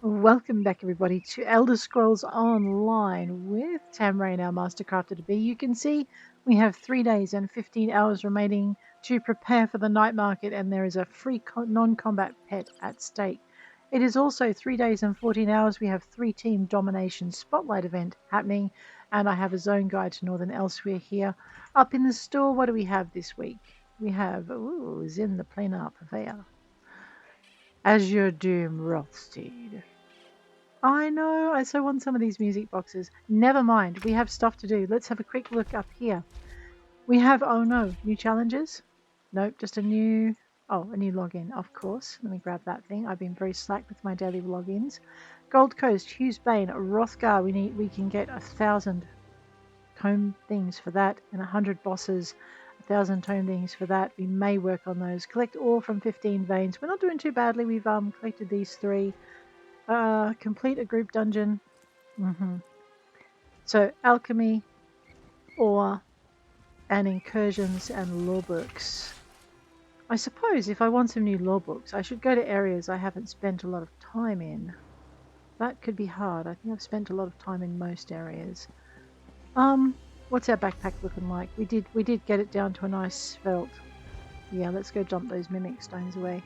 Welcome back, everybody, to Elder Scrolls Online with Tamrain, our Mastercrafter to be. You can see we have 3 days and 15 hours remaining to prepare for the night market, and there is a free non-combat pet at stake. It is also 3 days and 14 hours. We have 3-team domination spotlight event happening, and I have a zone guide to Northern Elsweyr here. Up in the store, what do we have this week? We have, Zin the Planar Purveyor. Azure Doom Rothsteed. I know, I so want some of these music boxes. Never mind, we have stuff to do. Let's have a quick look up here. We have, oh no, new challenges? Nope, just a new login, of course. Let me grab that thing. I've been very slack with my daily logins. Gold Coast, Hughesbane, Rothgar. We can get 1,000 tome things for that, and 100 bosses, 1,000 tome things for that. We may work on those. Collect ore from 15 veins. We're not doing too badly. We've collected these 3. Complete a group dungeon. So alchemy, ore, and incursions and law books. I suppose if I want some new law books, I should go to areas I haven't spent a lot of time in. That could be hard. I think I've spent a lot of time in most areas. What's our backpack looking like? We did get it down to a nice felt. Yeah, let's go dump those mimic stones away.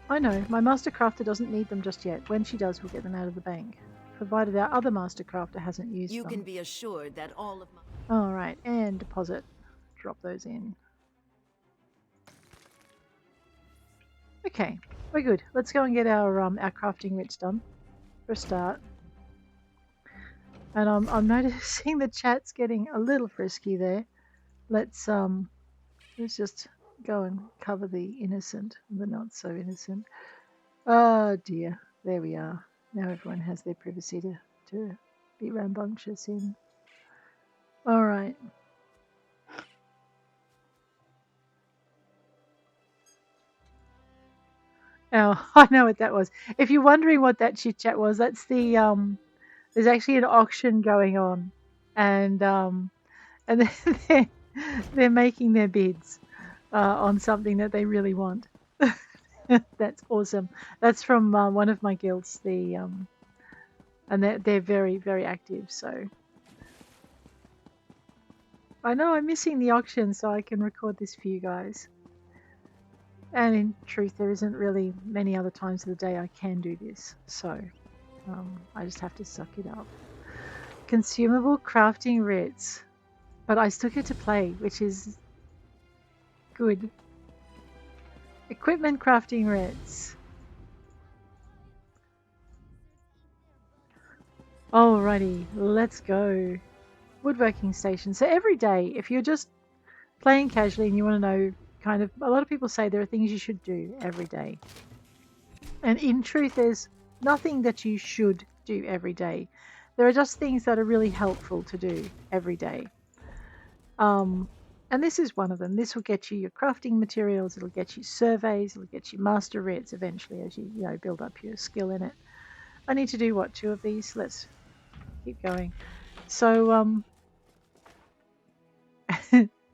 I know, my Mastercrafter doesn't need them just yet. When she does, we'll get them out of the bank. Provided our other Mastercrafter hasn't used them. You can be assured that all of my... Alright, and deposit. Drop those in. Okay, we're good. Let's go and get our crafting writs done for a start. And I'm noticing the chat's getting a little frisky there. Let's just go and cover the innocent, the not so innocent. Oh dear, there we are. Now everyone has their privacy to be rambunctious in. Alright. Oh, I know what that was. If you're wondering what that chit chat was, that's the there's actually an auction going on, and they're making their bids on something that they really want. That's awesome. That's from one of my guilds. And they're very, very active. So I know I'm missing the auction, so I can record this for you guys. And in truth, there isn't really many other times of the day I can do this, so I just have to suck it up. Consumable crafting writs, but I still get to play, which is good. Equipment crafting writs. Alrighty, let's go. Woodworking station. So every day, if you're just playing casually and you want to know, kind of, a lot of people say there are things you should do every day. And in truth, there's nothing that you should do every day. There are just things that are really helpful to do every day. And this is one of them. This will get you your crafting materials, it'll get you surveys, it'll get you master writs eventually as you build up your skill in it. I need to do, what, 2 of these? Let's keep going. So,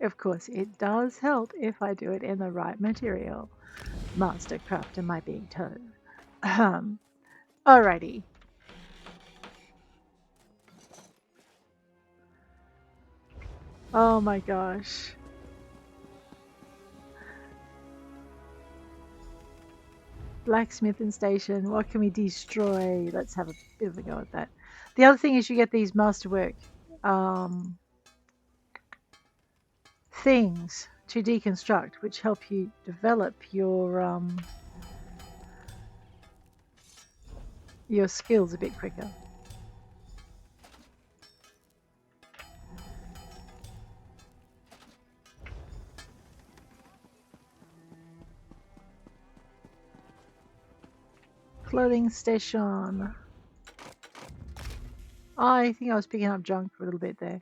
of course, it does help if I do it in the right material. Mastercrafter, my big toe. Alrighty. Oh my gosh. Blacksmithing station. What can we destroy? Let's have a bit of a go at that. The other thing is you get these masterwork things to deconstruct, which help you develop your skills a bit quicker. Clothing station. I think I was picking up junk for a little bit there.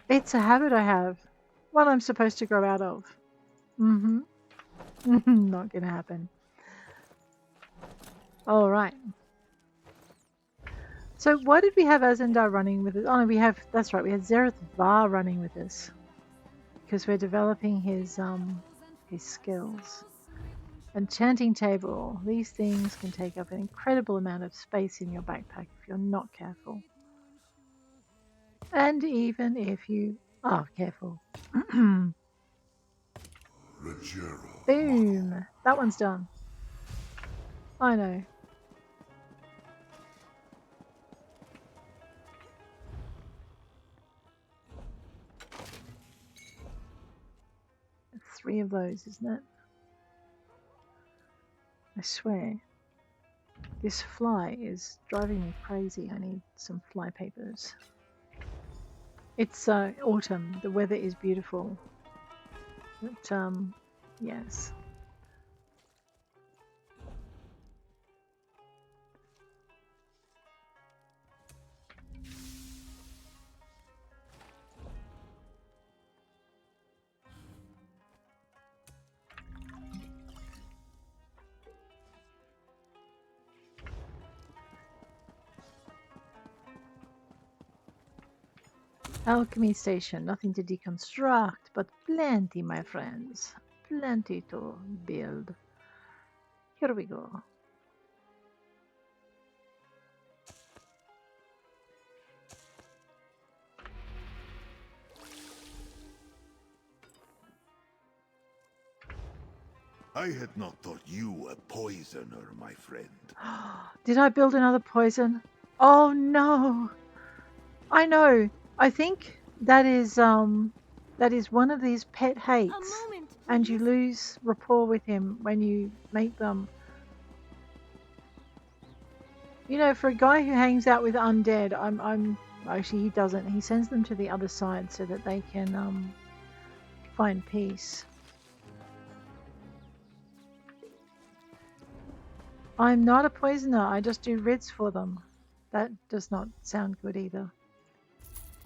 It's a habit I have. One I'm supposed to grow out of. Not gonna happen. Alright. So why did we have Azendar running with us? Oh no, that's right, we had Zerith Var running with us. Because we're developing his skills. Enchanting table. These things can take up an incredible amount of space in your backpack if you're not careful. And even if you are careful. Boom! That one's done. I know. It's 3 of those, isn't it? I swear. This fly is driving me crazy. I need some fly papers. It's autumn. The weather is beautiful. But, yes. Alchemy station, nothing to deconstruct, but plenty, my friends. Plenty to build. Here we go. I had not thought you a poisoner, my friend. Did I build another poison? Oh no! I know. I think that is one of these pet hates, and you lose rapport with him when you make them. You know, for a guy who hangs out with undead, I'm actually he doesn't. He sends them to the other side so that they can find peace. I'm not a poisoner. I just do writs for them. That does not sound good either.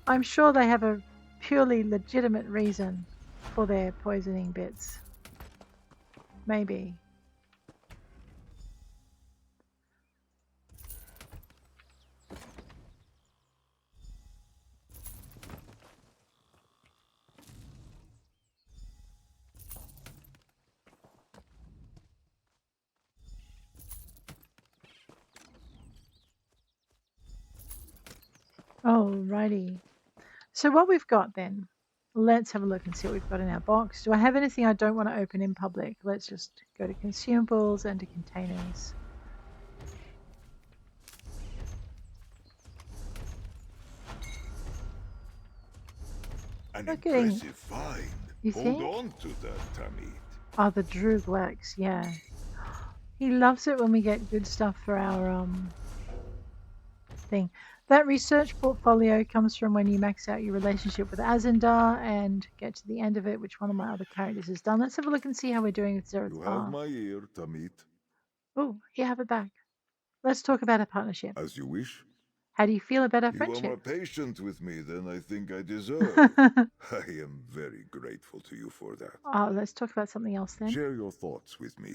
I'm sure they have a purely legitimate reason for their poisoning bits. Maybe. Alrighty. So what we've got then, let's have a look and see what we've got in our box. Do I have anything I don't want to open in public? Let's just go to consumables and to containers. An Look at him. impressive find. You Hold think? on to that, Tamit. Oh, the Drooglex, yeah. He loves it when we get good stuff for our thing. That research portfolio comes from when you max out your relationship with Azendar and get to the end of it, which one of my other characters has done. Let's have a look and see how we're doing with Zerith You Var. have my ear, Tamit. Oh, you have it back. Let's talk about a partnership. As you wish. How do you feel about our You are more friendship? patient with me than I think I deserve. I am very grateful to you for that. Let's talk about something else then. Share your thoughts with me.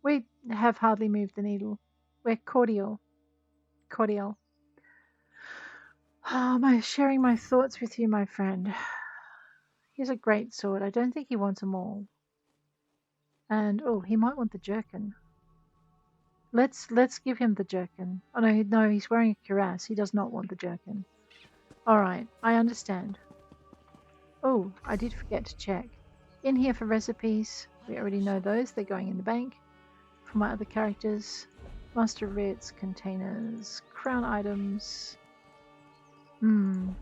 We have hardly moved the needle. We're cordial. Cordial. Sharing my thoughts with you, my friend. He's a great sword. I don't think he wants them all. And he might want the jerkin. Let's give him the jerkin. Oh no, he's wearing a cuirass. He does not want the jerkin. Alright, I understand. Oh, I did forget to check. In here for recipes. We already know those. They're going in the bank. For my other characters. Master writs, containers, crown items. And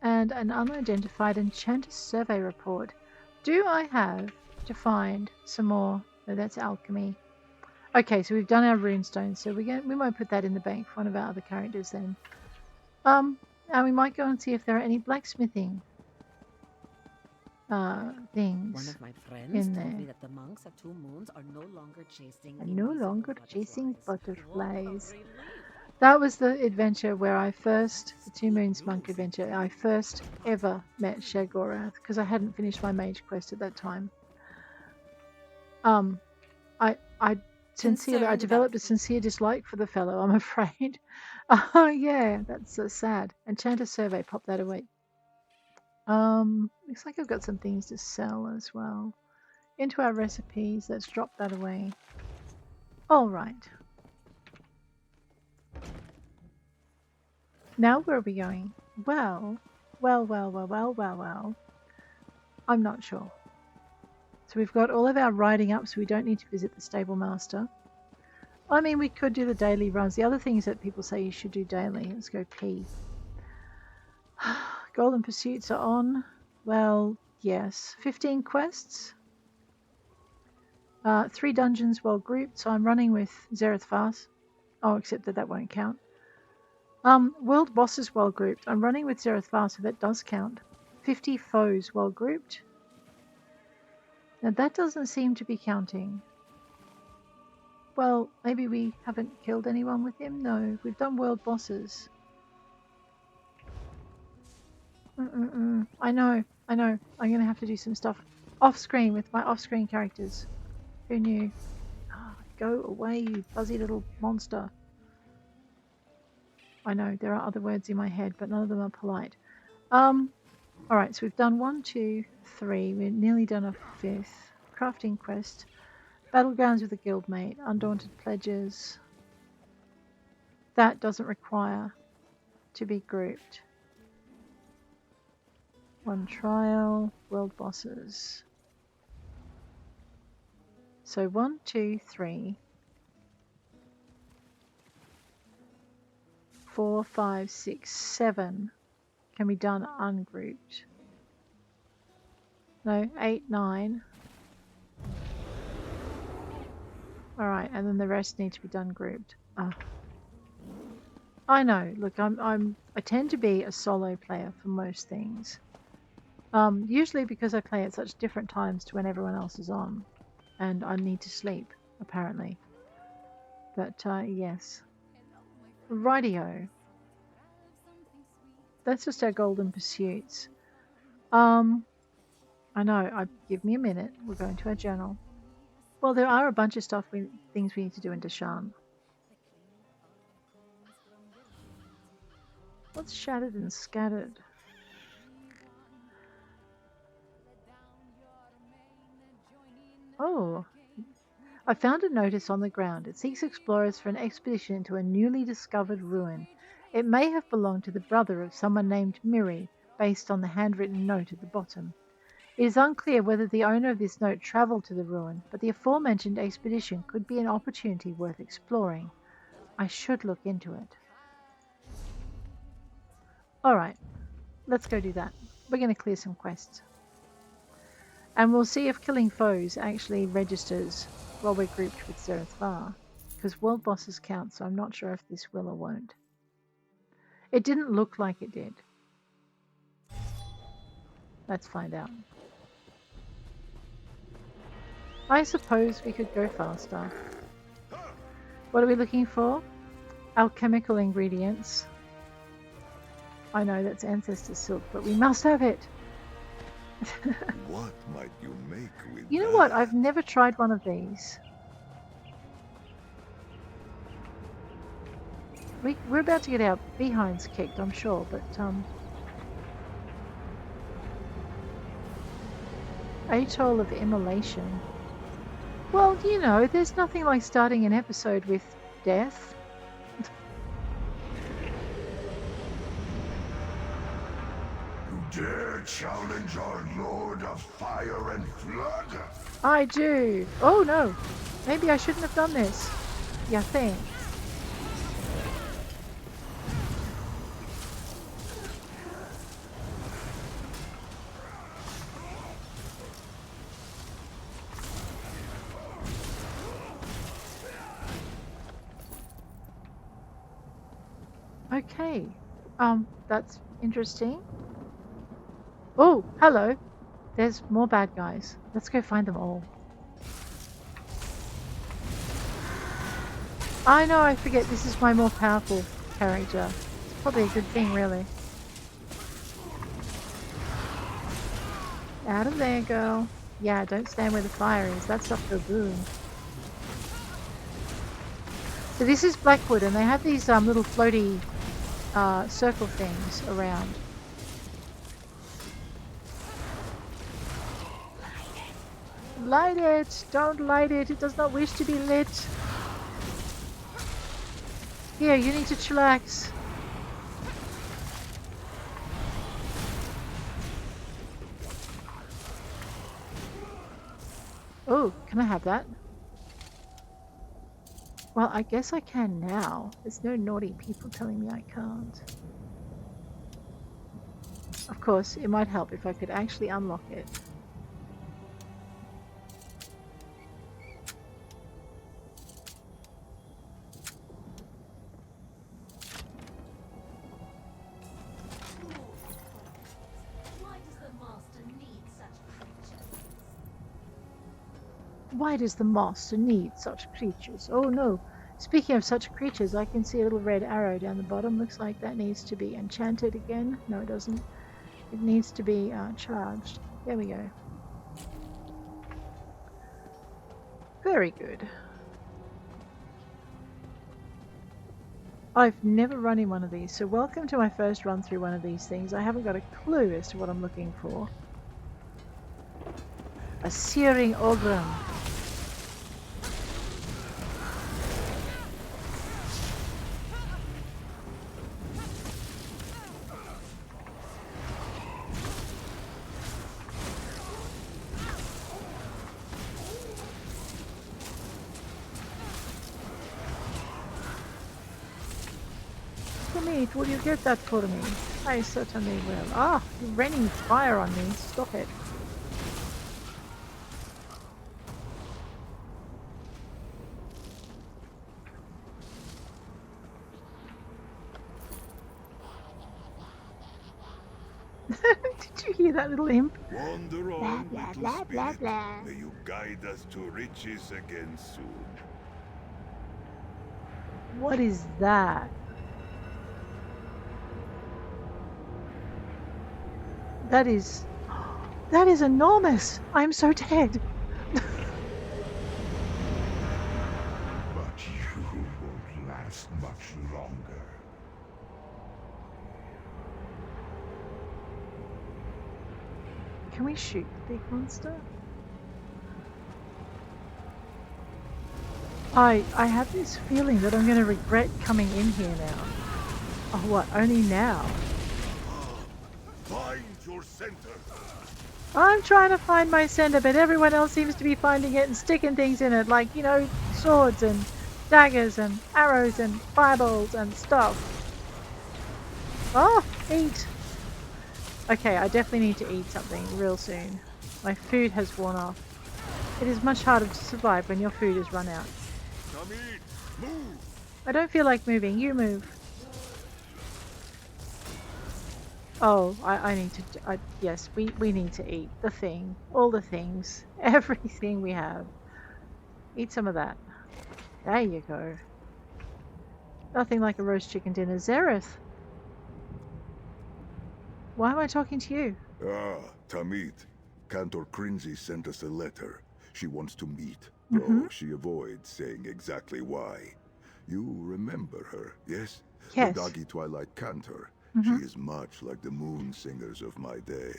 an unidentified enchanter survey report. Do I have to find some more? No, that's alchemy. Okay, so we've done our runestone, so we might put that in the bank for one of our other characters then. And we might go and see if there are any blacksmithing things. One of my friends in told there. me that the monks at Two Moons are no longer chasing butterflies. That was the adventure where the Two Moons monk adventure, I first ever met Shegorath, because I hadn't finished my mage quest at that time. I developed a sincere dislike for the fellow, I'm afraid. Oh yeah, that's so sad. Enchanter survey, pop that away. Looks like I've got some things to sell as well. Into our recipes. Let's drop that away. All right. Now where are we going? Well. I'm not sure. So we've got all of our riding up, so we don't need to visit the stable master. I mean, we could do the daily runs. The other things that people say you should do daily. Let's go pee. Golden pursuits are on. Well, yes. 15 quests. 3 dungeons well grouped, so I'm running with Zerith Var. Oh, except that won't count. World bosses well grouped. I'm running with Zerith Var, so that does count. 50 foes well grouped. Now that doesn't seem to be counting. Well, maybe we haven't killed anyone with him? No, we've done world bosses. I know. I'm going to have to do some stuff off-screen with my off-screen characters. Who knew? Oh, go away, you fuzzy little monster. I know, there are other words in my head, but none of them are polite. Alright, so we've done 1, 2, 3. We're nearly done a 5th. Crafting quest. Battlegrounds with a guildmate. Undaunted pledges. That doesn't require to be grouped. 1 trial. World bosses. So 1, 2, 3. 4, 5, 6, 7 can be done ungrouped. No, 8, 9. Alright, and then the rest need to be done grouped. I know, look, I tend to be a solo player for most things. Usually because I play at such different times to when everyone else is on. And I need to sleep, apparently. But, yes. Rightio. That's just our golden pursuits. I know. Give me a minute. We're going to our journal. Well, there are a bunch of things we need to do in Deshan. What's shattered and scattered? Oh. I found a notice on the ground. It seeks explorers for an expedition into a newly discovered ruin. It may have belonged to the brother of someone named Mirri, based on the handwritten note at the bottom. It is unclear whether the owner of this note travelled to the ruin, but the aforementioned expedition could be an opportunity worth exploring. I should look into it. Alright, let's go do that. We're going to clear some quests. And we'll see if killing foes actually registers while we're grouped with Zerith Var. Because world bosses count, so I'm not sure if this will or won't. It didn't look like it did. Let's find out. I suppose we could go faster. What are we looking for? Alchemical ingredients. I know that's Ancestor Silk, but we must have it! What might you make with You know that? what? I've never tried one of these. We're about to get our behinds kicked, I'm sure, but Atoll of Immolation. Well, you know, there's nothing like starting an episode with death. You dare challenge our Lord of Fire and Flood? I do. Oh no. Maybe I shouldn't have done this. You think? Okay. That's interesting. Oh, hello. There's more bad guys. Let's go find them all. I know, I forget this is my more powerful character. It's probably a good thing, really. Out of there, girl. Yeah, don't stand where the fire is. That's up to a boom. So this is Blackwood, and they have these little floaty circle things around. Light it! Don't light it! It does not wish to be lit! Here, you need to chillax. Oh, can I have that? Well, I guess I can now. There's no naughty people telling me I can't. Of course, it might help if I could actually unlock it. Why does the master need such creatures? Oh no. Speaking of such creatures, I can see a little red arrow down the bottom. Looks like that needs to be enchanted again. No, it doesn't. It needs to be charged. There we go. Very good. I've never run in one of these, so welcome to my first run through one of these things. I haven't got a clue as to what I'm looking for. A searing ogre. Will you get that for me? I certainly will. Ah, you're raining fire on me. Stop it. Did you hear that little imp? Wander on, Blah, little blah, blah, spirit. blah. May you guide us to riches again soon. What is that? That is enormous. I'm so dead. But you won't last much longer. Can we shoot the big monster? I have this feeling that I'm going to regret coming in here now. Oh, what? Only now? Find your center. I'm trying to find my center, but everyone else seems to be finding it and sticking things in it, like, you know, swords and daggers and arrows and fireballs and stuff. Oh, eat. Okay, I definitely need to eat something real soon. My food has worn off. It is much harder to survive when your food is run out. Come in. Move. I don't feel like moving. You move. Oh, I need to... yes, we need to eat. The thing. All the things. Everything we have. Eat some of that. There you go. Nothing like a roast chicken dinner. Zerith! Why am I talking to you? Ah, Tamit. Cantor Crinzy sent us a letter. She wants to meet, Mm-hmm. though she avoids saying exactly why. You remember her, yes? Yes. The doggy Twilight Cantor. Mm-hmm. She is much like the moon singers of my day.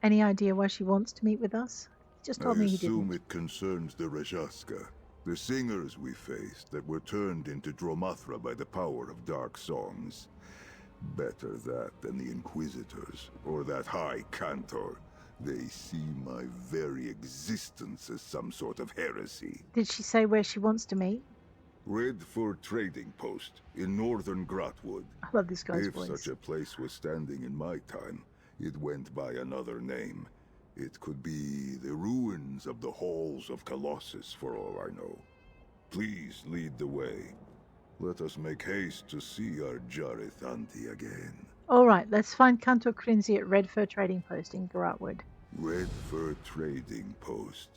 Any idea why she wants to meet with us? He just told I me he assume didn't. it concerns the Rajaska, the singers we faced that were turned into Dromathra by the power of dark songs. Better that than the Inquisitors, or that High Cantor. They see my very existence as some sort of heresy. Did she say where she wants to meet? Redford Trading Post in northern Grotwood. I love this guy's If voice. such a place was standing in my time, it went by another name. It could be the ruins of the Halls of Colossus, for all I know. Please lead the way. Let us make haste to see our Zerith auntie again. Alright, let's find Cantor Crinzy at Redfur Trading Post in Garotwood. Redfur Trading Post.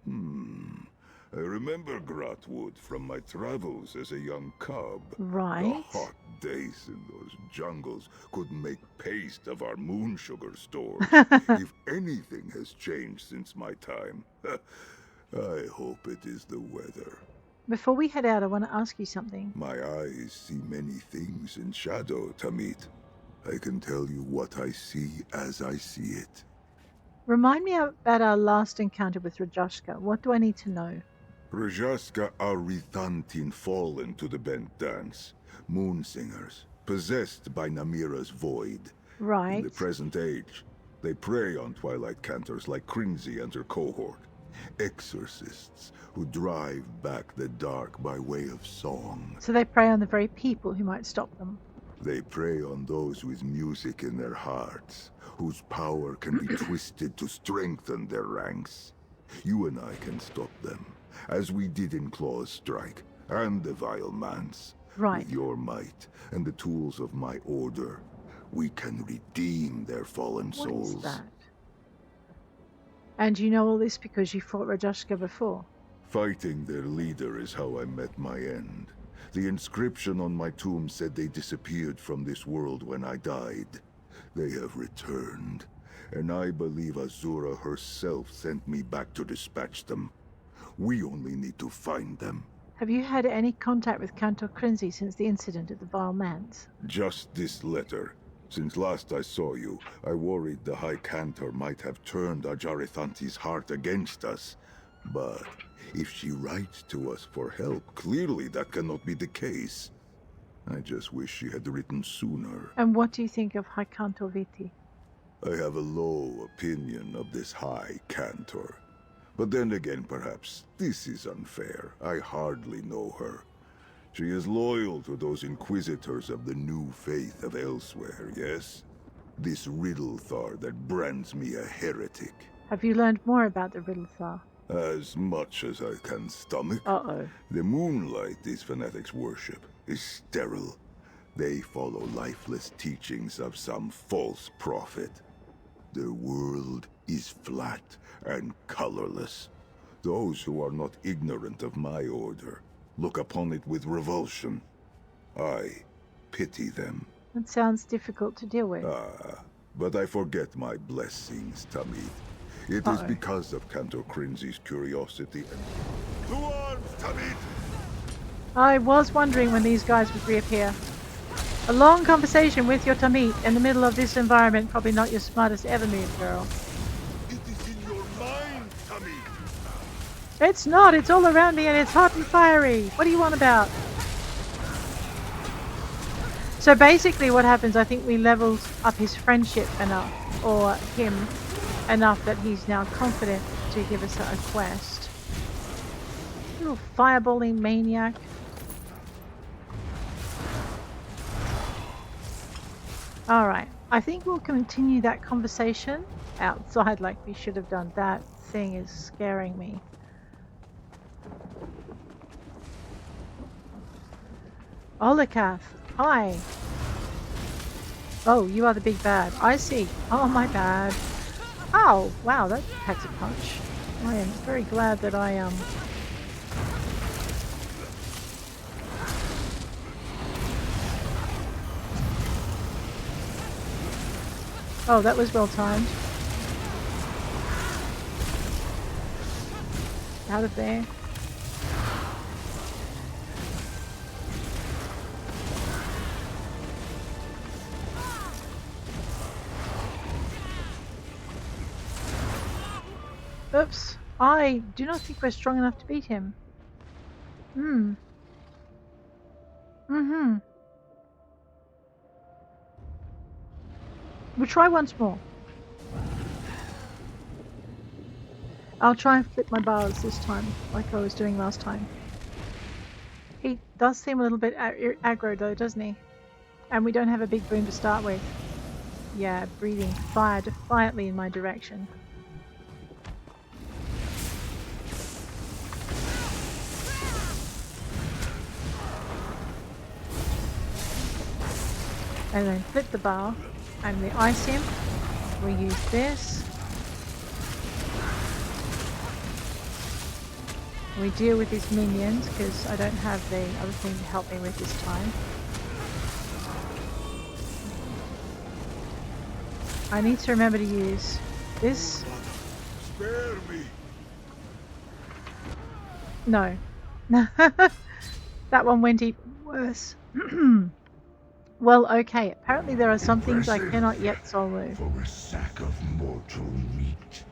I remember Grotwood from my travels as a young cub. Right. The hot days in those jungles could make paste of our moon sugar stores. If anything has changed since my time, I hope it is the weather. Before we head out, I want to ask you something. My eyes see many things in shadow, Tamit. I can tell you what I see as I see it. Remind me about our last encounter with Rajoshka. What do I need to know? Rajaska Arithantin fallen to the bent dance. Moon singers, possessed by Namira's void. In the Right. present age, they prey on Twilight Cantors like Crinzy and her cohort. Exorcists who drive back the dark by way of song. So they prey on the very people who might stop them. They prey on those with music in their hearts, whose power can be twisted to strengthen their ranks. You and I can stop them, as we did in Claw's strike, and the Vile Man's. Right. With your might and the tools of my order, we can redeem their fallen souls. What is that? And you know all this because you fought Rajoshka before? Fighting their leader is how I met my end. The inscription on my tomb said they disappeared from this world when I died. They have returned, and I believe Azura herself sent me back to dispatch them. We only need to find them. Have you had any contact with Cantor Crinzy since the incident at the Vile Man's? Just this letter. Since last I saw you, I worried the High Cantor might have turned Ajarithanti's heart against us. But if she writes to us for help, clearly that cannot be the case. I just wish she had written sooner. And what do you think of High Cantor Viti? I have a low opinion of this High Cantor. But then again, perhaps this is unfair. I hardly know her. She is loyal to those inquisitors of the new faith of Elsweyr, yes? This Riddlethar that brands me a heretic. Have you learned more about the Riddlethar? As much as I can stomach. Uh-oh. The moonlight these fanatics worship is sterile. They follow lifeless teachings of some false prophet. Their world is flat and colorless. Those who are not ignorant of my order look upon it with revulsion. I pity them. That sounds difficult to deal with. But I forget my blessings, Tamid. It is because of Cantor Crinzy's curiosity and... To arms, Tamid! I was wondering when these guys would reappear. A long conversation with your Tamit in the middle of this environment, probably not your smartest ever move, girl. It is in your mind, Tamid! It's not, it's all around me and it's hot and fiery. What do you want about? So basically what happens, I think we leveled up his friendship enough, or him enough that he's now confident to give us a quest. Little fireballing maniac. Alright, I think we'll continue that conversation outside like we should have done. That thing is scaring me. Ol'icath, hi. Oh, you are the big bad. I see. Oh, my bad. Oh, wow, that packs a punch. I am very glad that I Oh, that was well timed. Out of there. Oops. I do not think we're strong enough to beat him. We'll try once more. I'll try and flip my bars this time, like I was doing last time. He does seem a little bit aggro though, doesn't he? And we don't have a big boom to start with. Yeah, breathing fire defiantly in my direction. And then flip the bar, and we ice him. We use this. We deal with his minions, because I don't have the other thing to help me with this time. I need to remember to use this. Spare me! No. That one went even worse. Well, okay. Apparently there are some things I Impressive cannot yet solo. for a sack of mortal meat.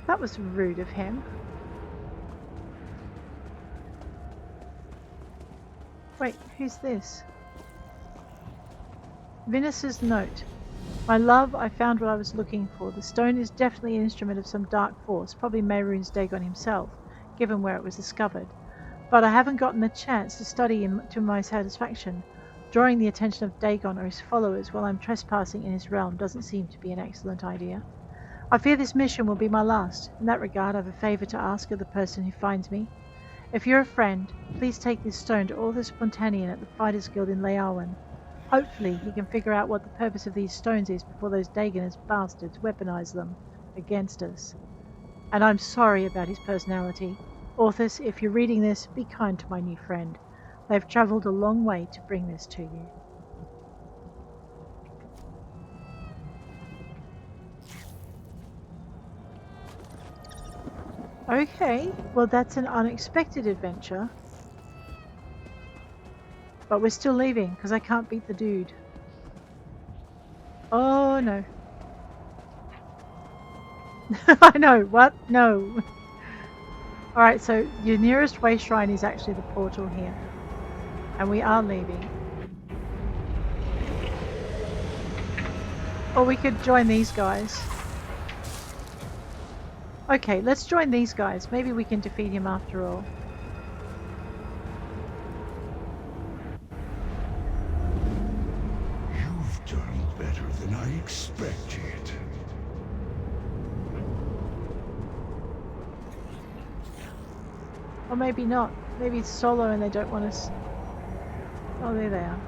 That was rude of him. Wait, who's this? Vinnus's note. My love, I found what I was looking for. The stone is definitely an instrument of some dark force, probably Mehrunes Dagon himself, given where it was discovered. But I haven't gotten the chance to study him to my satisfaction. Drawing the attention of Dagon or his followers while I'm trespassing in his realm doesn't seem to be an excellent idea. I fear this mission will be my last. In that regard, I have a favor to ask of the person who finds me. If you're a friend, please take this stone to Author Spontanean at the Fighters Guild in Leyawen. Hopefully, he can figure out what the purpose of these stones is before those Dagonist bastards weaponize them against us. And I'm sorry about his personality. Authors, if you're reading this, be kind to my new friend. They've travelled a long way to bring this to you. Okay, well that's an unexpected adventure. But we're still leaving, because I can't beat the dude. Oh no. I know, what? No. Alright, so your nearest way shrine is actually the portal here. And we are leaving. Or we could join these guys. Okay, let's join these guys. Maybe we can defeat him after all. You've done better than I expected. Or maybe not. Maybe it's solo and they don't want us. Oh, there they are.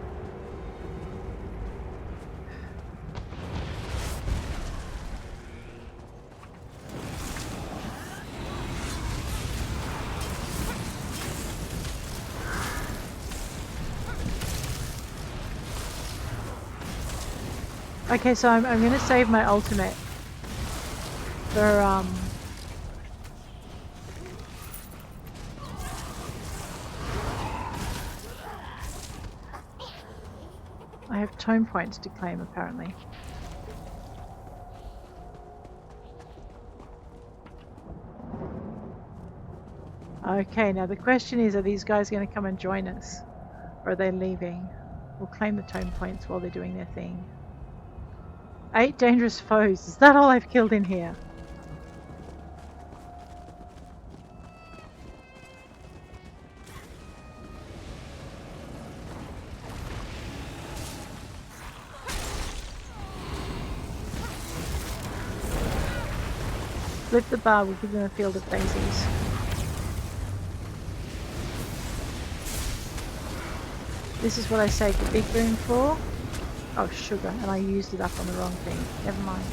Okay, so I'm going to save my ultimate for I have tome points to claim apparently. Okay, now the question is, are these guys going to come and join us? Or are they leaving? We'll claim the tome points while they're doing their thing. 8 dangerous foes. Is that all I've killed in here? Flip the bar, we'll give them a field of daisies. This is what I saved the big boom for. Oh, sugar, and I used it up on the wrong thing. Never mind.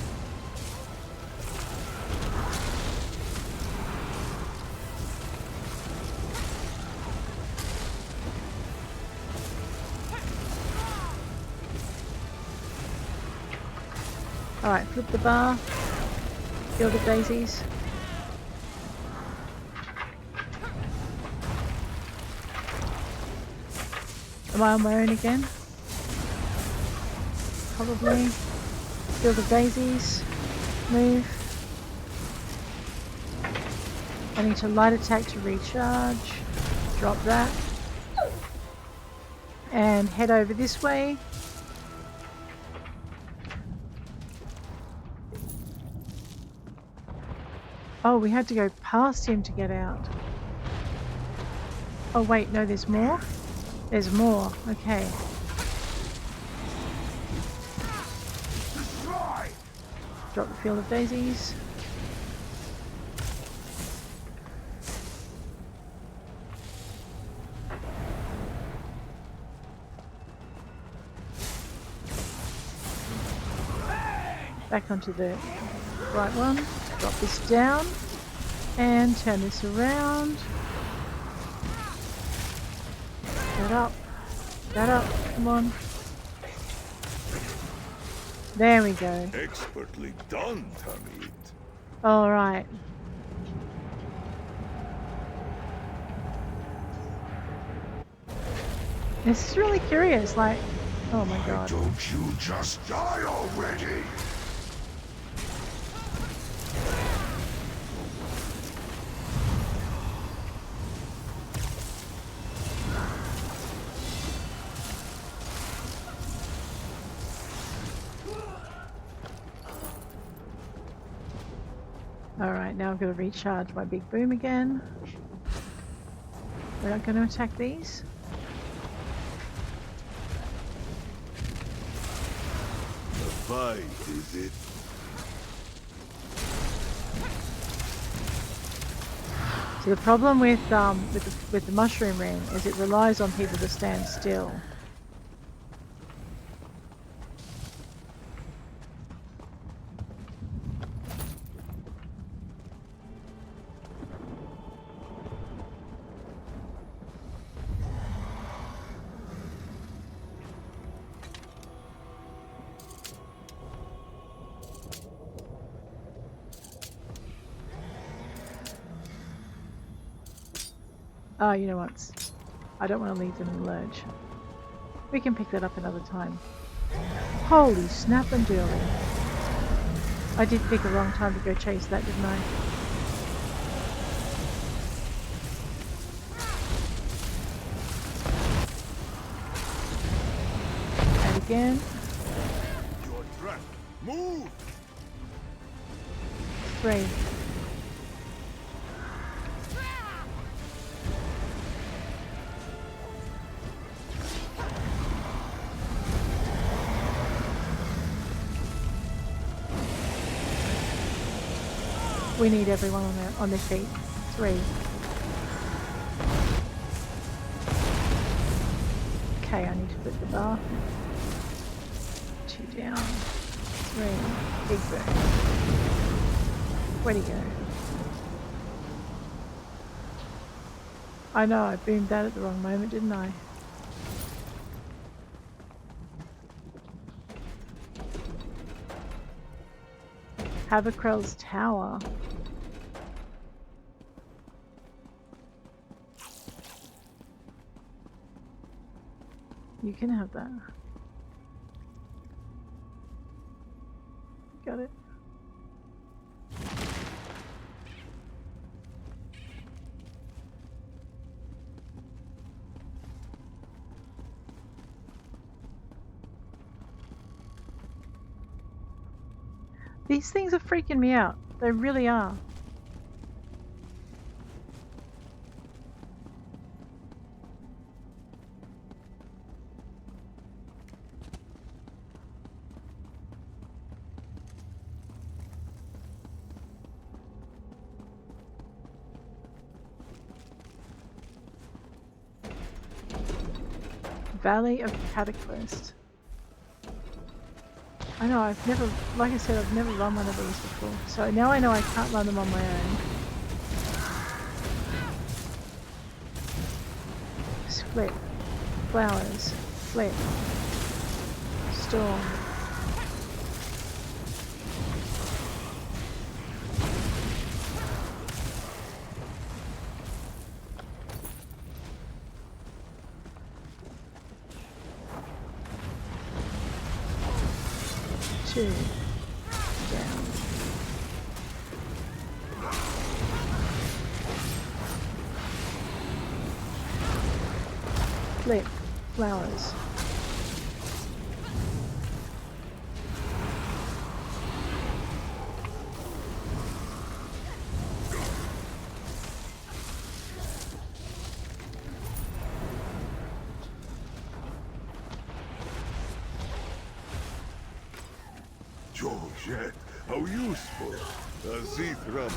Alright, flip the bar. Field of daisies. Am I on my own again? Probably. Field of daisies. Move. I need to light attack to recharge. Drop that. And head over this way. Oh, we had to go past him to get out. Oh wait, no, there's more? There's more, okay. Drop the field of daisies. Back onto the right one. Drop this down. And turn this around. That up. That up. Come on. There we go. Expertly done, Tamid. Alright. This is really curious, like, oh my Why god. don't you just die already? Alright, now I've got to recharge my big boom again. We're not going to attack these. A fight, is it? So the problem with the mushroom ring is it relies on people to stand still. Oh, you know what? I don't want to leave them in the lurch. We can pick that up another time. Holy snap and doodle. I did pick a wrong time to go chase that, didn't I? And again. You're trapped. Move! 3. We need everyone on their feet. 3. Okay, I need to flip the bar. 2 down. 3. Big boom. Where'd he go? I know, I boomed that at the wrong moment, didn't I? Havocrel's tower. You can have that. Got it. These things are freaking me out. They really are. Valley of Cataclysm. I know, I've never, like I said, I've never run one of these before. So now I know I can't run them on my own. Split. Flowers. Flip. Storm. Two. Down. Flip. Flowers. Georgette, how useful! Zerith Var.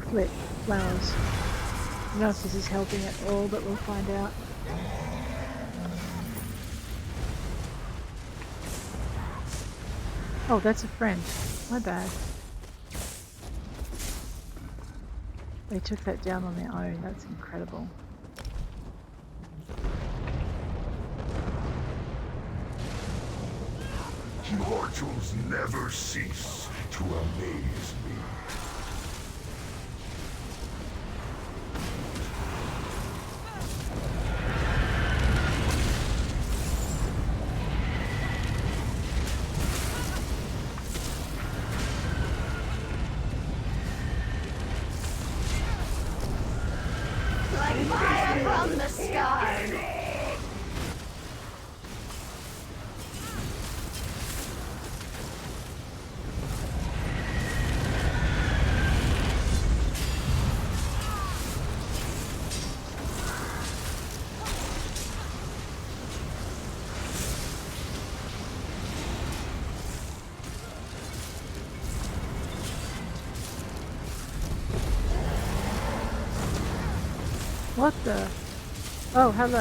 Flip. Flowers. I don't know if this is helping at all, but we'll find out. Oh, that's a friend. My bad. They took that down on their own. That's incredible. Mortals never cease to amaze me. Like fire from the sky! What the? Oh, hello.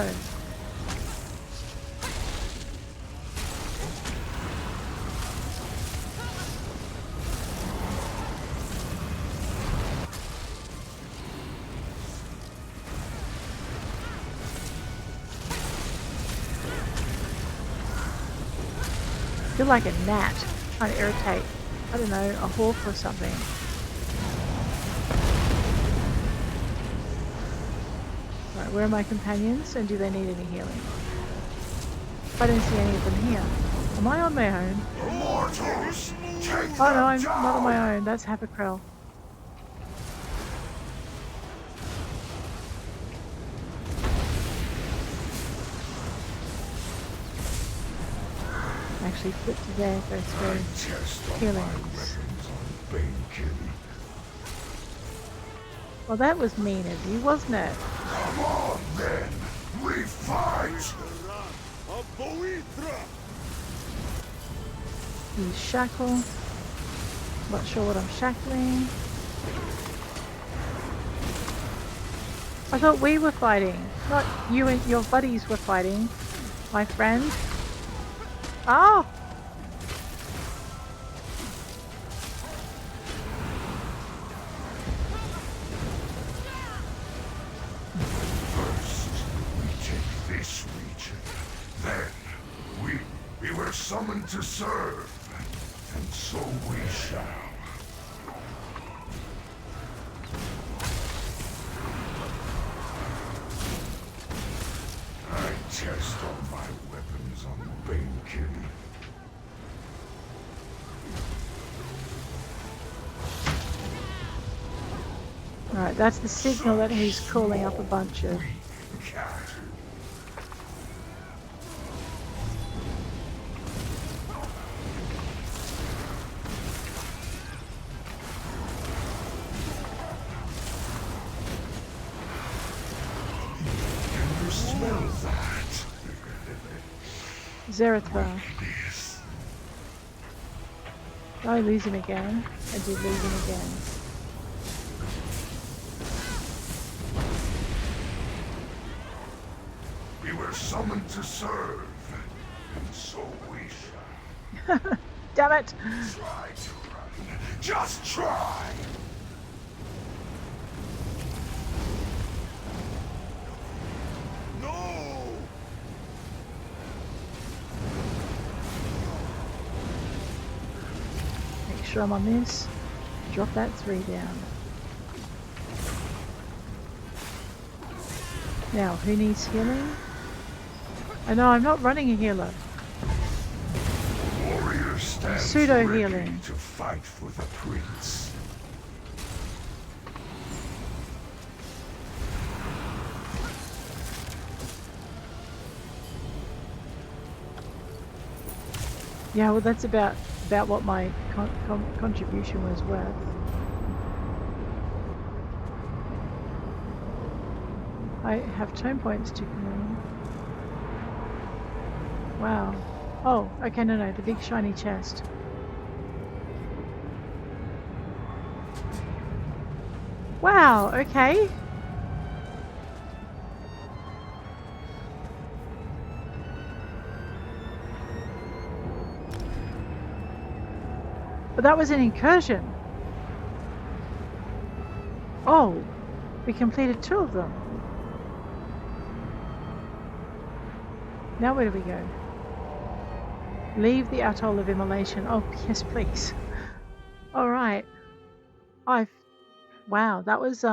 I feel like a gnat trying to irritate, I don't know, a hawk or something. Right, where are my companions and do they need any healing? I don't see any of them here. Am I on my own? Mortals, take Oh no, them I'm down. not on my own. That's Havocrel. Actually flip to there, go through Test all my healings. weapons on Bainkilly. Well, that was mean of you, wasn't it? Come on, then. We fight. Use shackle. Not sure what I'm shackling. I thought we were fighting, not you and your buddies were fighting, my friend. Oh! First, we take this region. Then, we were summoned to serve. And so we shall. I test all my weapons on Bainkilly. Alright, that's the signal that he's calling up a bunch of... Cat. Can you smell that? Zerith Var. Yes. I lose him again. I did lose him again. We were summoned to serve, and so we shall. Damn it! Try to run. Just try! No! Make sure I'm on this. Drop that 3 down. Now, who needs healing? I know, I'm not running a healer. Warrior stands Pseudo ready healing. to fight for the prince. Yeah, well that's about what my contribution was worth. I have tome points to claim. Wow. Oh, okay, no, the big shiny chest. Wow, okay. But that was an incursion. Oh, we completed 2 of them. Now where do we go? Leave the Atoll of Immolation. Oh, yes, please. All right. Wow, that was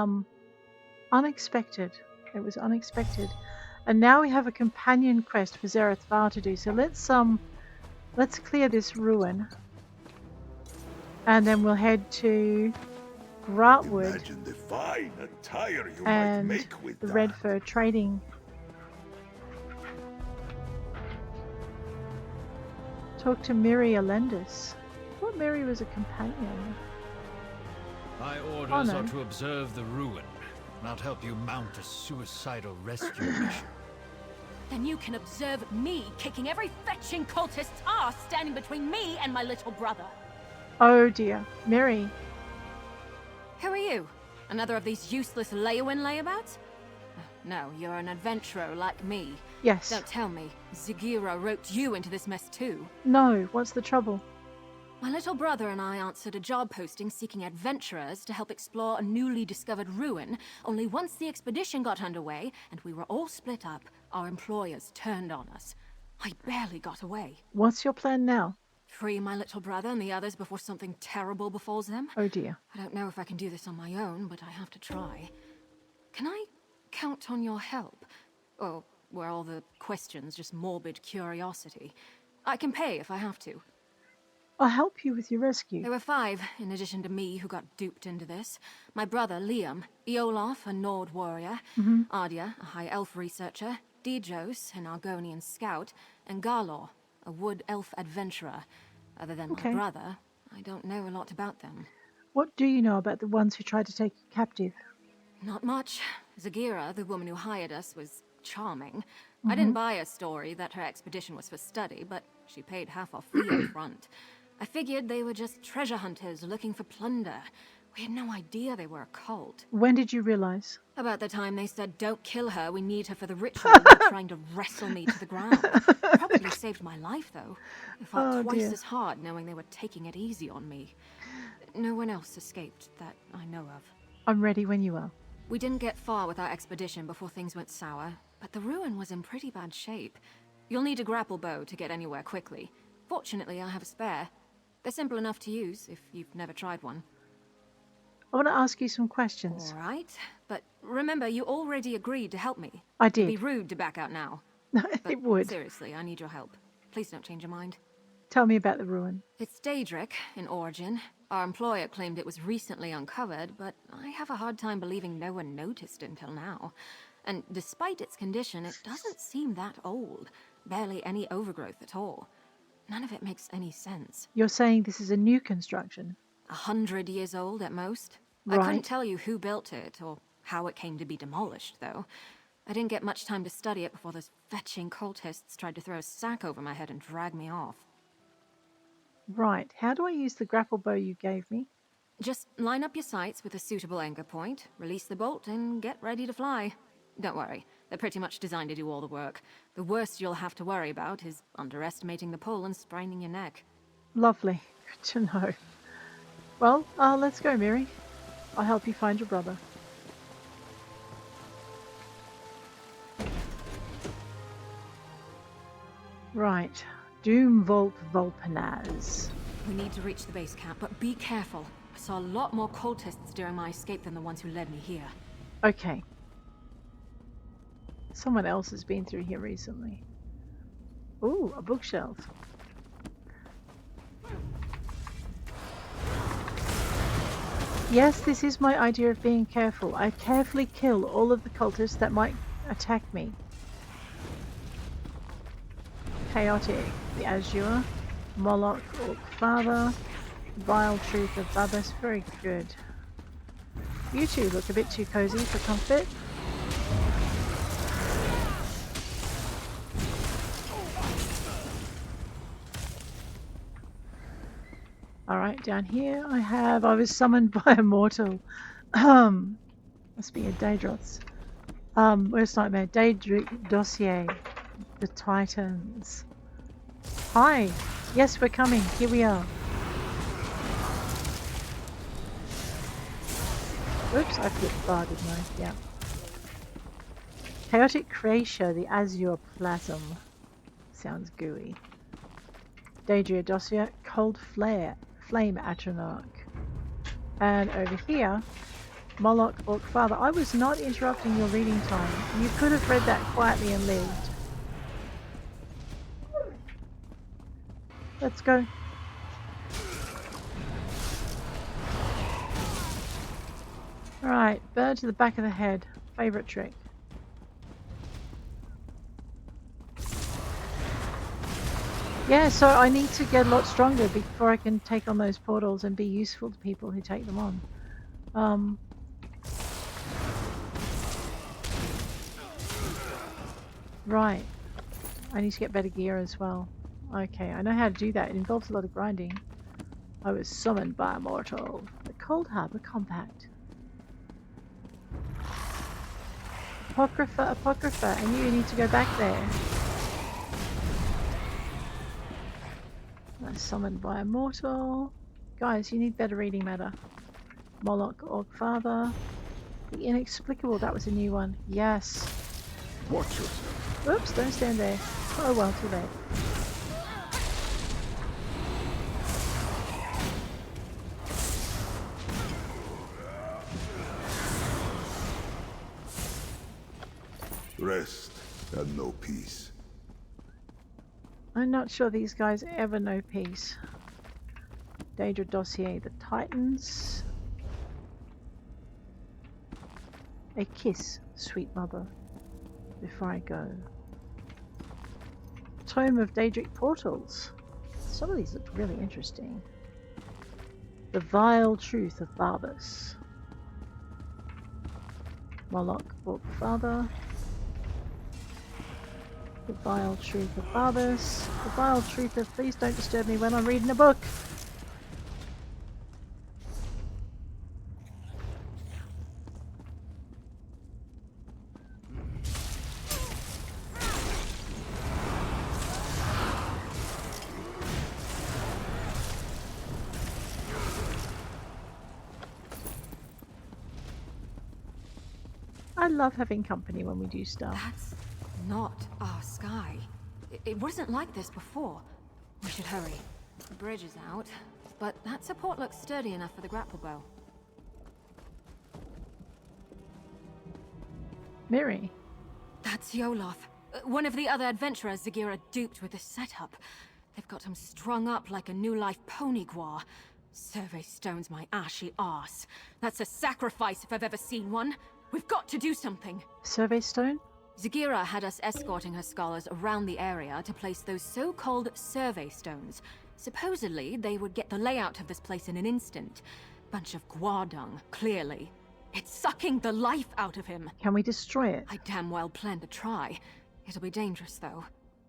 unexpected. It was unexpected. And now we have a companion quest for Zerith Var to do. So let's clear this ruin. And then we'll head to Blackwood Imagine the fine attire you might and make with the that. Red Fur trading. Talk to Mirri Elendis. I thought Mirri was a companion. My orders no. are to observe the ruin, not help you mount a suicidal rescue mission. Then you can observe me kicking every fetching cultist's ass standing between me and my little brother. Oh dear. Mirri. Who are you? Another of these useless Leywin layabouts? No, you're an adventurer like me. Yes. Don't tell me. Zerith roped you into this mess too. No, what's the trouble? My little brother and I answered a job posting seeking adventurers to help explore a newly discovered ruin. Only once the expedition got underway and we were all split up, our employers turned on us. I barely got away. What's your plan now? Free my little brother and the others before something terrible befalls them. Oh dear. I don't know if I can do this on my own, but I have to try. Can I count on your help? Or were all the questions just morbid curiosity? I can pay if I have to. I'll help you with your rescue. There were 5, in addition to me, who got duped into this. My brother, Liam, Iolaf, a Nord warrior, Ardia, a High Elf researcher, Dijos, an Argonian scout, and Garlor, a Wood Elf adventurer. Other than my brother, I don't know a lot about them. What do you know about the ones who tried to take you captive? Not much. Zagira, the woman who hired us, was charming. I didn't buy a story that her expedition was for study, but she paid half our fee up front. I figured they were just treasure hunters looking for plunder. We had no idea they were a cult. When did you realize? About the time they said, "Don't kill her, we need her for the ritual," while trying to wrestle me to the ground. Probably saved my life, though. I fought twice as hard knowing they were taking it easy on me. No one else escaped that I know of. I'm ready when you are. We didn't get far with our expedition before things went sour, but the ruin was in pretty bad shape. You'll need a grapple bow to get anywhere quickly. Fortunately, I have a spare. They're simple enough to use if you've never tried one. I want to ask you some questions. All right, but remember, you already agreed to help me. I It'd did. be rude to back out now. It But would. seriously, I need your help. Please don't change your mind. Tell me about the ruin. It's Daedric in origin. Our employer claimed it was recently uncovered, but I have a hard time believing no one noticed until now. And despite its condition, it doesn't seem that old. Barely any overgrowth at all. None of it makes any sense. You're saying this is a new construction? 100 years old at most. Right. I couldn't tell you who built it or how it came to be demolished, though. I didn't get much time to study it before those fetching cultists tried to throw a sack over my head and drag me off. Right. How do I use the grapple bow you gave me? Just line up your sights with a suitable anchor point, release the bolt, and get ready to fly. Don't worry, they're pretty much designed to do all the work. The worst you'll have to worry about is underestimating the pull and spraining your neck. Lovely. Good to know. Well, let's go, Mirri. I'll help you find your brother. Right. Doom Vault Volpanaz. We need to reach the base camp, but be careful. I saw a lot more cultists during my escape than the ones who led me here. Okay. Someone else has been through here recently. Ooh, a bookshelf. Yes, this is my idea of being careful. I carefully kill all of the cultists that might attack me. Chaotic, the Azure, Moloch, Orc Father, Vile Truth of Babas, very good. You two look a bit too cozy for comfort. Alright, down here I was summoned by a mortal. Must be a Daedros. Worst nightmare, Daedric Dossier. The Titans. Hi! Yes, we're coming. Here we are. Oops, I flipped bar, didn't I? Yeah. Chaotic Creature, the Azure Plasm. Sounds gooey. Daedria Dossier, Cold Flame Atronach. And over here, Moloch Orc Father. I was not interrupting your reading time. You could have read that quietly and lived. Let's go. Alright, bird to the back of the head. Favourite trick. Yeah, so I need to get a lot stronger before I can take on those portals and be useful to people who take them on. Right. I need to get better gear as well. Okay, I know how to do that. It involves a lot of grinding. I was summoned by a mortal. The Cold Harbour Compact. Apocrypha, and you need to go back there. I was summoned by a mortal. Guys, you need better reading matter. Moloch Orc Father. The Inexplicable, that was a new one. Yes. Watch yourself. Oops, don't stand there. Oh well, too late. Rest and no peace. I'm not sure these guys ever know peace. Daedra Dossier, the Titans. A kiss, sweet mother, before I go. Tome of Daedric Portals. Some of these look really interesting. The Vile Truth of Barbas. Moloch Orc Father. The Vile Truth of Barbas. The Vile Truth of Please don't disturb me when I'm reading a book. I love having company when we do stuff. That's not our sky. It wasn't like this before. We should hurry. The bridge is out, but that support looks sturdy enough for the grapple bow. Mirri. That's Yolov. One of the other adventurers Zagira duped with this setup. They've got him strung up like a new life pony guar. Survey stone's my ashy arse. That's a sacrifice if I've ever seen one. We've got to do something. Survey stone? Zagira had us escorting her scholars around the area to place those so-called survey stones. Supposedly, they would get the layout of this place in an instant. Bunch of guardung, clearly. It's sucking the life out of him. Can we destroy it? I damn well plan to try. It'll be dangerous, though.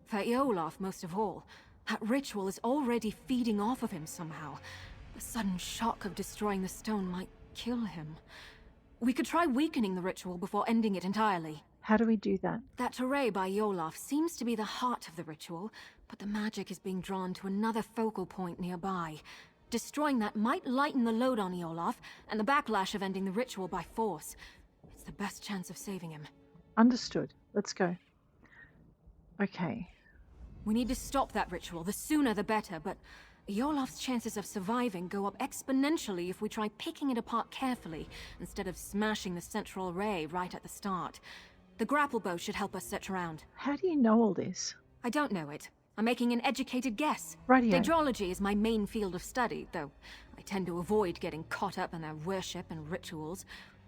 For Eolaf, most of all. That ritual is already feeding off of him somehow. The sudden shock of destroying the stone might kill him. We could try weakening the ritual before ending it entirely. How do we do that? That array by Yolaf seems to be the heart of the ritual, but the magic is being drawn to another focal point nearby. Destroying that might lighten the load on Yolaf, and the backlash of ending the ritual by force. It's the best chance of saving him. Understood. Let's go. Okay. We need to stop that ritual, the sooner the better, but Yolaf's chances of surviving go up exponentially if we try picking it apart carefully, instead of smashing the central array right at the start. The grapple bow should help us search around. How do you know all this? I don't know it. I'm making an educated guess. Radio. Daedrology is my main field of study, though I tend to avoid getting caught up in their worship and rituals.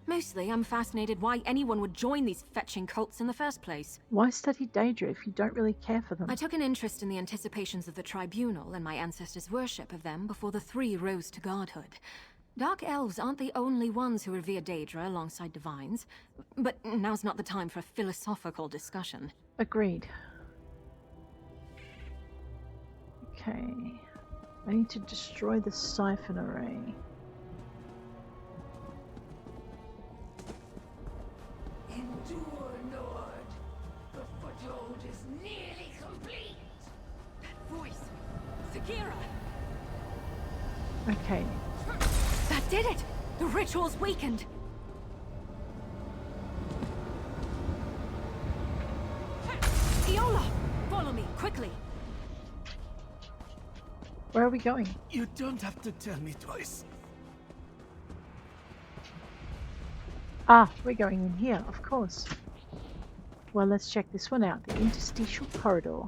Mostly, I'm fascinated why anyone would join these fetching cults in the first place. Why study Daedra if you don't really care for them? I took an interest in the anticipations of the tribunal and my ancestors' worship of them before the three rose to godhood. Dark elves aren't the only ones who revere Daedra alongside divines, but now's not the time for a philosophical discussion. Agreed. Okay. I need to destroy the siphon array. Endure, Lord. The foothold is nearly complete. That voice! Zagira! Okay. That did it! The ritual's weakened! Iola! Follow me, quickly! Where are we going? You don't have to tell me twice. Ah, we're going in here, of course. Well, let's check this one out. The interstitial corridor.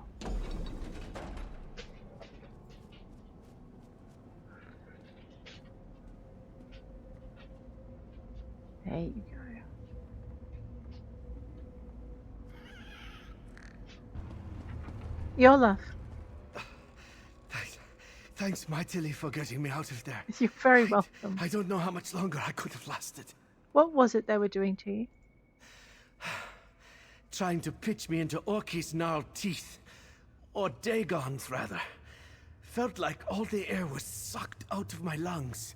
There you go. Olaf. Thanks mightily for getting me out of there. You're very welcome. I don't know how much longer I could have lasted. What was it they were doing to you? Trying to pitch me into Orky's gnarled teeth. Or Dagon's, rather. Felt like all the air was sucked out of my lungs.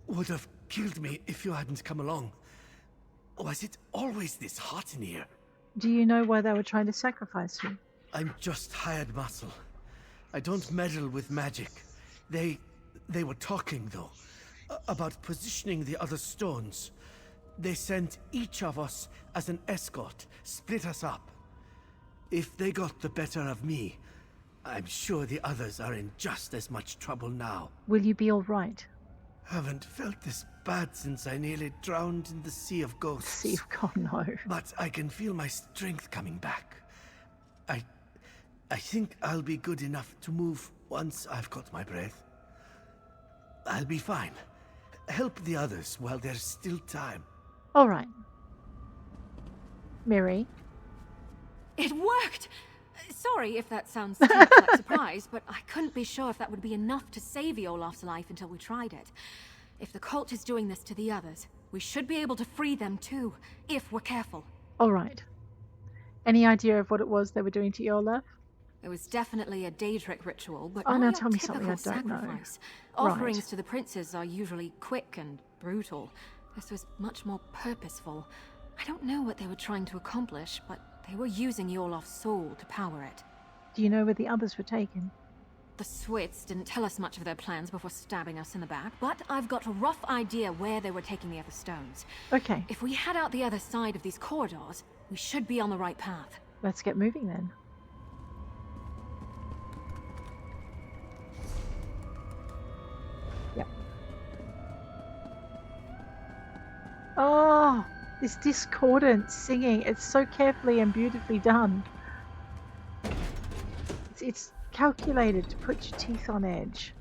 Would have killed me if you hadn't come along. Was it always this hot in here? Do you know why they were trying to sacrifice you? I'm just hired muscle. I don't meddle with magic. They were talking, though, about positioning the other stones. They sent each of us as an escort, split us up. If they got the better of me, I'm sure the others are in just as much trouble now. Will you be all right? Haven't felt this bad since I nearly drowned in the Sea of Ghosts. Sea of God, no. But I can feel my strength coming back. I think I'll be good enough to move once I've got my breath. I'll be fine. Help the others while there's still time. All right. Mirri. It worked! Sorry if that sounds too much like surprise, but I couldn't be sure if that would be enough to save Olaf's life until we tried it. If the cult is doing this to the others, we should be able to free them too, if we're careful. All right. Any idea of what it was they were doing to Olaf? It was definitely a Daedric ritual, but now not tell your me something I typical don't know. sacrifice. Offerings Right. to the princes are usually quick and brutal. This was much more purposeful. I don't know what they were trying to accomplish, but they were using Olaf's soul to power it. Do you know where the others were taken? The Swits didn't tell us much of their plans before stabbing us in the back, but I've got a rough idea where they were taking the other stones. Okay, If we head out the other side of these corridors, we should be on the right path. let's get moving then. Yep. Oh, this discordant singing. It's so carefully and beautifully done. It's calculated to put your teeth on edge.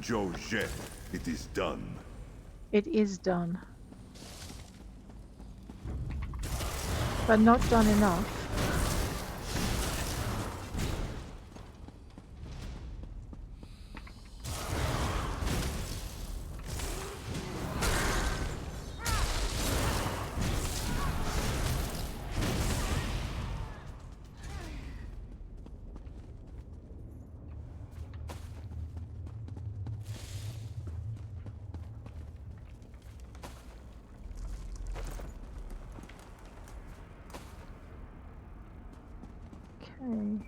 Jojet, it is done. It is done. But not done enough. Okay.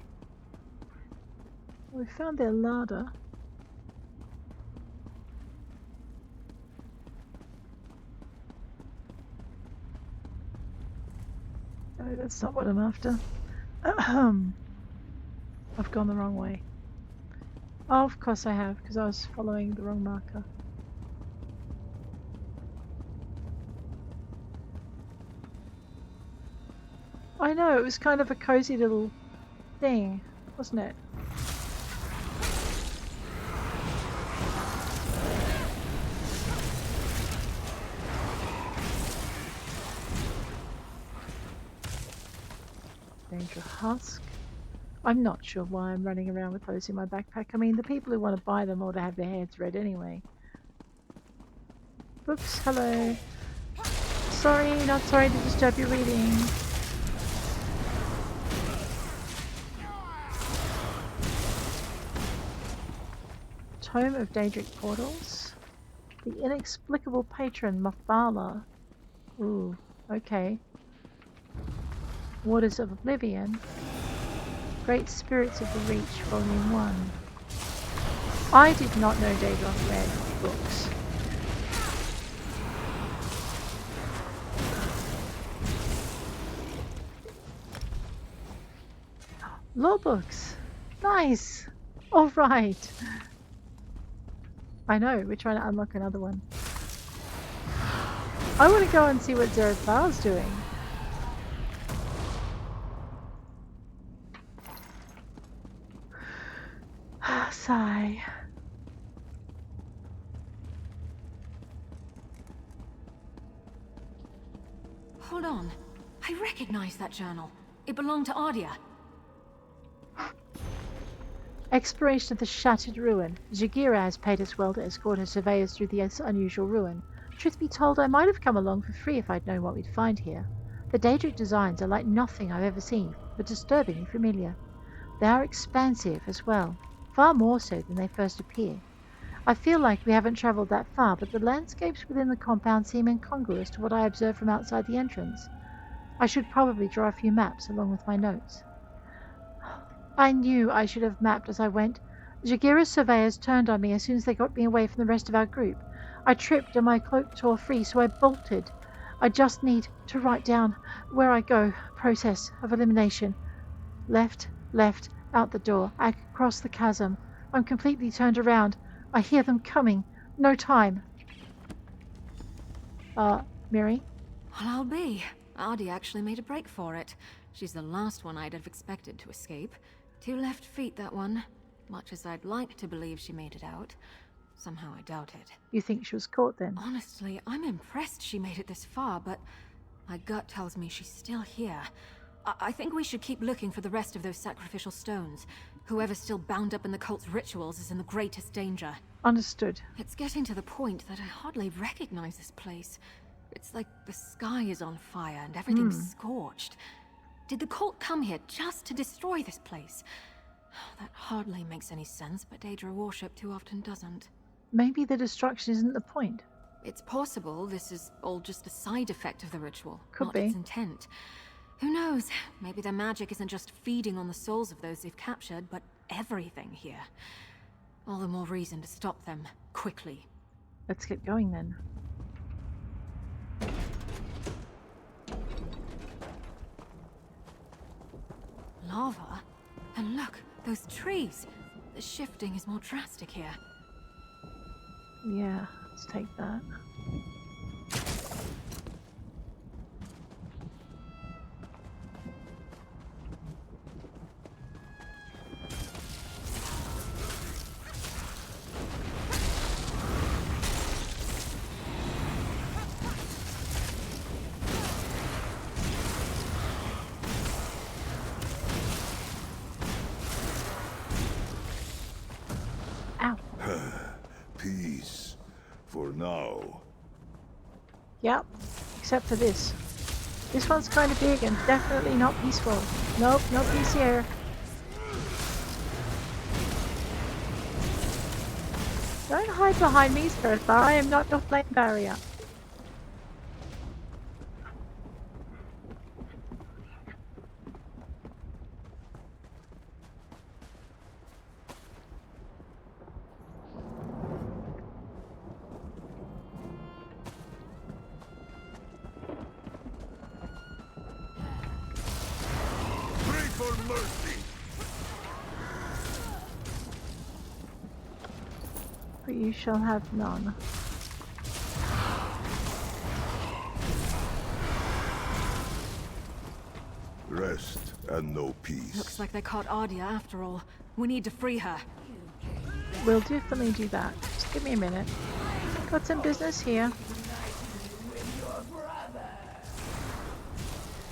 We found their larder. No, that's not what I'm after. I've gone the wrong way. Oh, of course I have, because I was following the wrong marker. I know, it was kind of a cozy little thing, wasn't it? Danger husk. I'm not sure why I'm running around with those in my backpack. I mean, the people who want to buy them ought to have their hands red anyway. Oops, hello. Sorry, not sorry to disturb your reading. Tome of Daedric Portals. The Inexplicable Patron, Mafala. Ooh, okay. Waters of Oblivion. Great Spirits of the Reach, Volume 1. I did not know Daedra read books. Law books! Nice! Alright! I know, we're trying to unlock another one. I want to go and see what Zerith Var's doing. Sigh. Hold on. I recognize that journal. It belonged to Ardia. Exploration of the shattered ruin. Jagira has paid us well to escort her surveyors through this unusual ruin. Truth be told, I might have come along for free if I'd known what we'd find here. The Daedric designs are like nothing I've ever seen, but disturbingly familiar. They are expansive as well, far more so than they first appear. I feel like we haven't travelled that far, but the landscapes within the compound seem incongruous to what I observed from outside the entrance. I should probably draw a few maps along with my notes. I knew I should have mapped as I went. Jagira's surveyors turned on me as soon as they got me away from the rest of our group. I tripped and my cloak tore free, so I bolted. I just need to write down where I go. Process of elimination. Left, out the door. I cross the chasm. I'm completely turned around. I hear them coming. No time. Mirri? Well, I'll be. Ardia actually made a break for it. She's the last one I'd have expected to escape. 2 left feet, that one. Much as I'd like to believe she made it out, somehow I doubt it. You think she was caught then? Honestly, I'm impressed she made it this far, but my gut tells me she's still here. I think we should keep looking for the rest of those sacrificial stones. Whoever's still bound up in the cult's rituals is in the greatest danger. Understood. It's getting to the point that I hardly recognize this place. It's like the sky is on fire and everything's scorched. Did the cult come here just to destroy this place? That hardly makes any sense, but Daedra worship too often doesn't. Maybe the destruction isn't the point. It's possible this is all just a side effect of the ritual, Could not be. its intent. Who knows? Maybe their magic isn't just feeding on the souls of those they've captured, but everything here. All the more reason to stop them, quickly. Let's get going then. Lava? And look, those trees! The shifting is more drastic here. Yeah, let's take that. Peace. For now. Yep, except for this. This one's kind of big and definitely not peaceful. Nope, no peace here. Don't hide behind me, Zerith Var. I am not your flame barrier. But you shall have none. Rest and no peace. Looks like they caught Ardia after all. We need to free her. We'll definitely do that. Just give me a minute. Got some business here.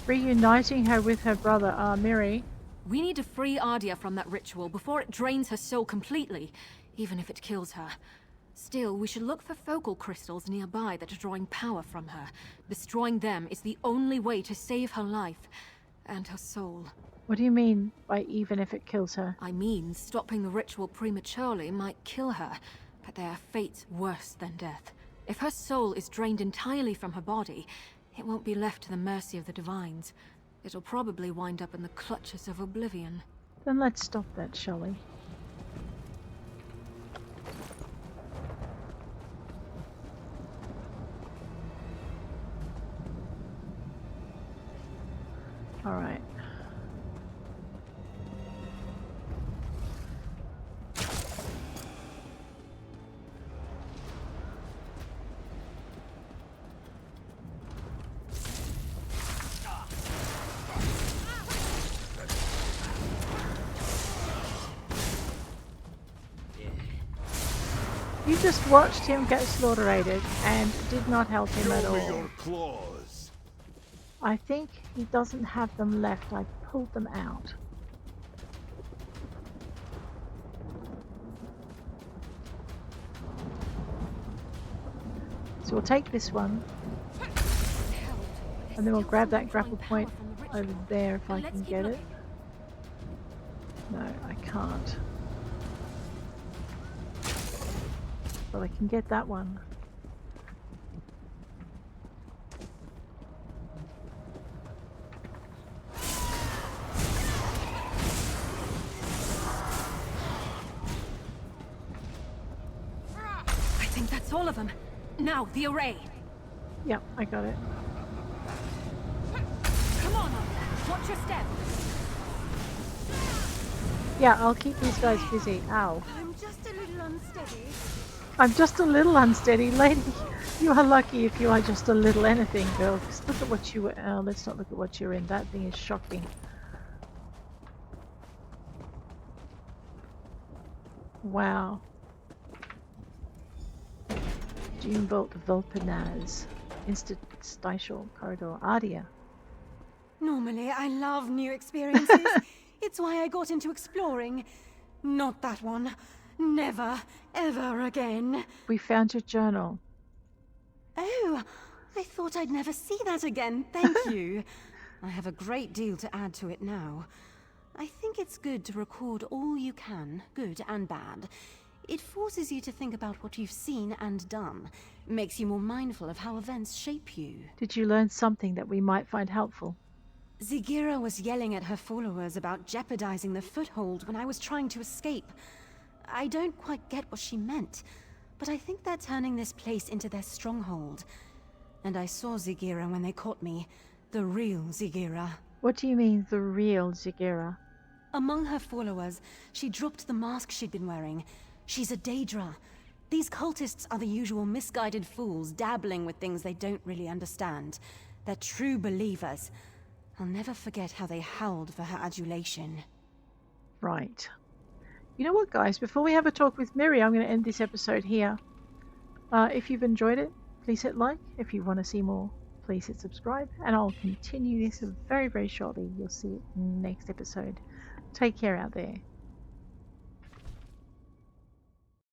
Reuniting her with her brother, Mirri. We need to free Ardia from that ritual before it drains her soul completely, even if it kills her. Still, we should look for focal crystals nearby that are drawing power from her. Destroying them is the only way to save her life and her soul. What do you mean by even if it kills her? I mean, stopping the ritual prematurely might kill her, but there are fates worse than death. If her soul is drained entirely from her body, it won't be left to the mercy of the divines. It'll probably wind up in the clutches of oblivion. Then let's stop that, shall we? All right. You just watched him get slaughterated and did not help him at Show me all. your claws. I think he doesn't have them left. I pulled them out. So we'll take this one. And then we'll grab that grapple point over there if I can get it. No, I can't. But I can get that one. I think that's all of them. Now, the array. Yep, I got it. Come on, watch your step. Yeah, I'll keep these guys busy. Ow. I'm just a little unsteady. I'm just a little unsteady, lady. You are lucky if you are just a little anything, girl. Just look at what you were. Let's not look at what you're in. That thing is shocking. Wow. Doombolt Volpanaz. Interstitial Corridor. Ardia. Normally, I love new experiences. It's why I got into exploring. Not that one. Never, ever again. We found your journal. Oh, I thought I'd never see that again. Thank you. I have a great deal to add to it now. I think it's good to record all you can, good and bad. It forces you to think about what you've seen and done. Makes you more mindful of how events shape you. Did you learn something that we might find helpful? Zigira was yelling at her followers about jeopardizing the foothold when I was trying to escape. I don't quite get what she meant, but I think they're turning this place into their stronghold. And I saw Zigira when they caught me. The real Zigira. What do you mean, the real Zigira? Among her followers, she dropped the mask she'd been wearing. She's a Daedra. These cultists are the usual misguided fools dabbling with things they don't really understand. They're true believers. I'll never forget how they howled for her adulation. Right. You know what, guys? Before we have a talk with Mirri, I'm going to end this episode here. If you've enjoyed it, please hit like. If you want to see more, please hit subscribe. And I'll continue this very, very shortly. You'll see it next episode. Take care out there.